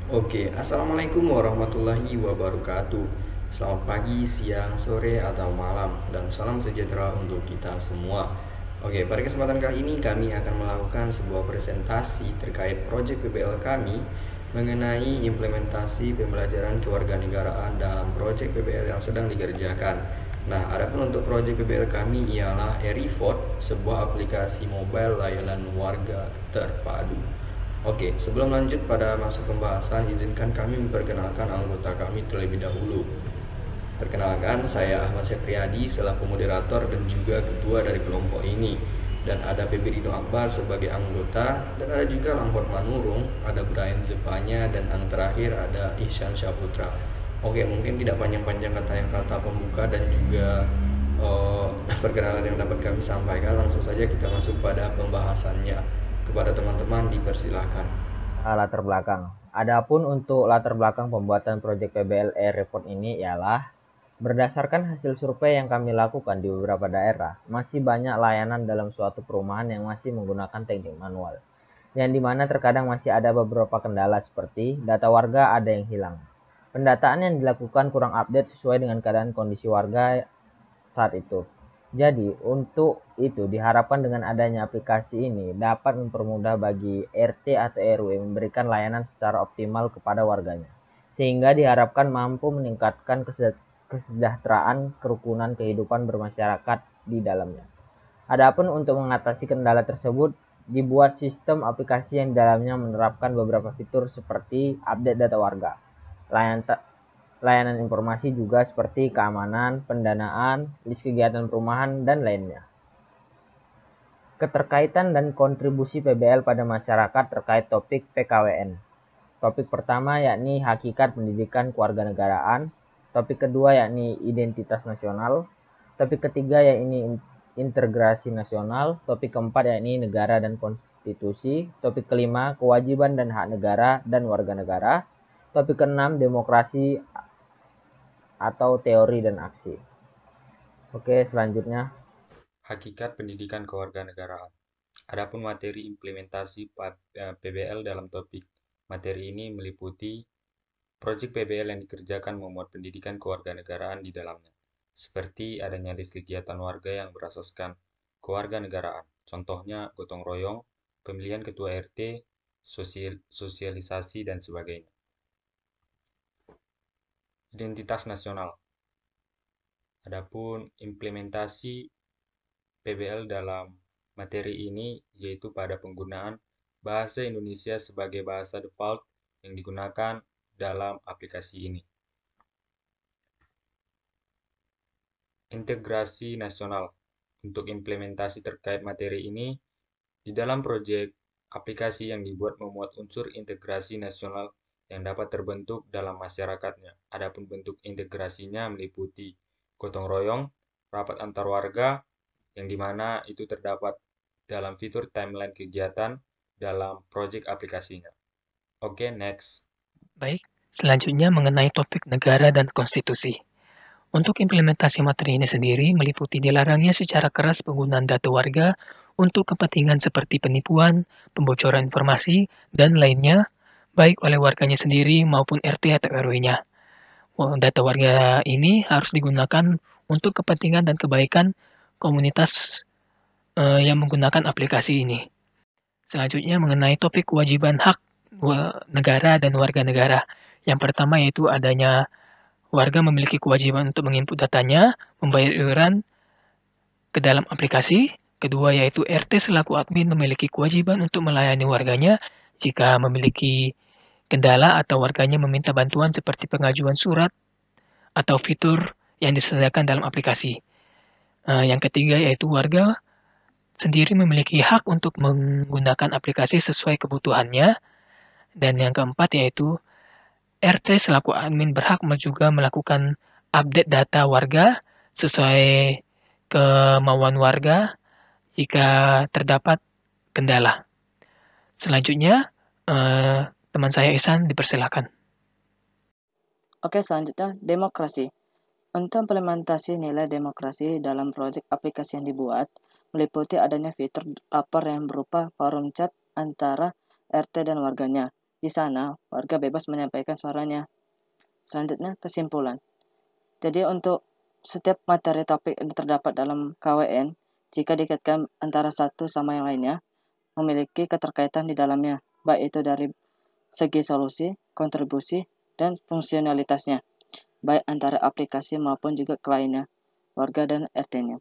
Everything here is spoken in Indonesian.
Oke, assalamualaikum warahmatullahi wabarakatuh. Selamat pagi, siang, sore, atau malam, dan salam sejahtera untuk kita semua. Oke, pada kesempatan kali ini kami akan melakukan sebuah presentasi terkait proyek PBL kami mengenai implementasi pembelajaran kewarganegaraan dalam proyek PBL yang sedang dikerjakan. Nah, adapun untuk proyek PBL kami ialah Erifort, sebuah aplikasi mobile layanan warga terpadu. Oke, sebelum lanjut pada masuk pembahasan, izinkan kami memperkenalkan anggota kami terlebih dahulu. Perkenalkan, saya Ahmad Sepriadi selaku moderator dan juga ketua dari kelompok ini. Dan ada Febrino Akbar sebagai anggota, dan ada juga Lamport Manurung, ada Brian Zevanya, dan yang terakhir ada Ihsan Syaputra. Oke, mungkin tidak panjang-panjang kata pembuka dan juga perkenalan yang dapat kami sampaikan. Langsung saja kita masuk pada pembahasannya. Kepada teman-teman dipersilahkan. Latar belakang. Adapun untuk latar belakang pembuatan proyek PBLE report ini ialah berdasarkan hasil survei yang kami lakukan di beberapa daerah, masih banyak layanan dalam suatu perumahan yang masih menggunakan teknik manual, yang dimana terkadang masih ada beberapa kendala seperti data warga ada yang hilang. Pendataan yang dilakukan kurang update sesuai dengan keadaan kondisi warga saat itu. Jadi, untuk itu diharapkan dengan adanya aplikasi ini dapat mempermudah bagi RT atau RW memberikan layanan secara optimal kepada warganya, sehingga diharapkan mampu meningkatkan kesejahteraan kerukunan kehidupan bermasyarakat di dalamnya. Adapun untuk mengatasi kendala tersebut, dibuat sistem aplikasi yang di dalamnya menerapkan beberapa fitur seperti update data warga, layanan layanan informasi juga seperti keamanan, pendanaan, list kegiatan perumahan, dan lainnya. Keterkaitan dan kontribusi PBL pada masyarakat terkait topik PKWN. Topik pertama yakni hakikat pendidikan kewarganegaraan. Topik kedua yakni identitas nasional. Topik ketiga yakni integrasi nasional. Topik keempat yakni negara dan konstitusi. Topik kelima kewajiban dan hak negara dan warga negara. Topik keenam demokrasi atau teori dan aksi. Oke, selanjutnya. Hakikat pendidikan kewarganegaraan. Adapun materi implementasi PBL dalam topik. Materi ini meliputi proyek PBL yang dikerjakan memuat pendidikan kewarganegaraan di dalamnya, seperti adanya list kegiatan warga yang berasaskan kewarganegaraan. Contohnya gotong royong, pemilihan ketua RT, sosialisasi, dan sebagainya. Identitas nasional. Adapun implementasi PBL dalam materi ini yaitu pada penggunaan bahasa Indonesia sebagai bahasa default yang digunakan dalam aplikasi ini. Integrasi nasional. Untuk implementasi terkait materi ini, di dalam proyek aplikasi yang dibuat memuat unsur integrasi nasional yang dapat terbentuk dalam masyarakatnya. Adapun bentuk integrasinya meliputi gotong royong, rapat antar warga, yang dimana itu terdapat dalam fitur timeline kegiatan dalam proyek aplikasinya. Oke, next. Baik, selanjutnya mengenai topik negara dan konstitusi. Untuk implementasi materi ini sendiri meliputi dilarangnya secara keras penggunaan data warga untuk kepentingan seperti penipuan, pembocoran informasi, dan lainnya, baik oleh warganya sendiri maupun RT atau RW-nya. Data warga ini harus digunakan untuk kepentingan dan kebaikan komunitas yang menggunakan aplikasi ini. Selanjutnya mengenai topik kewajiban hak negara dan warga negara. Yang pertama yaitu adanya warga memiliki kewajiban untuk menginput datanya, membayar iuran ke dalam aplikasi. Kedua yaitu RT selaku admin memiliki kewajiban untuk melayani warganya jika memiliki kendala atau warganya meminta bantuan seperti pengajuan surat atau fitur yang disediakan dalam aplikasi. Yang ketiga yaitu warga sendiri memiliki hak untuk menggunakan aplikasi sesuai kebutuhannya. Dan yang keempat yaitu RT selaku admin berhak juga melakukan update data warga sesuai kemauan warga jika terdapat kendala. Selanjutnya, teman saya Ihsan dipersilakan. Oke, selanjutnya demokrasi. Untuk implementasi nilai demokrasi dalam proyek aplikasi yang dibuat, meliputi adanya fitur lapor yang berupa forum chat antara RT dan warganya. Di sana, warga bebas menyampaikan suaranya. Selanjutnya, kesimpulan. Jadi untuk setiap materi topik yang terdapat dalam KWN, jika dikaitkan antara satu sama yang lainnya, memiliki keterkaitan di dalamnya, baik itu dari segi solusi, kontribusi, dan fungsionalitasnya, baik antara aplikasi maupun juga kliennya, warga dan RT-nya.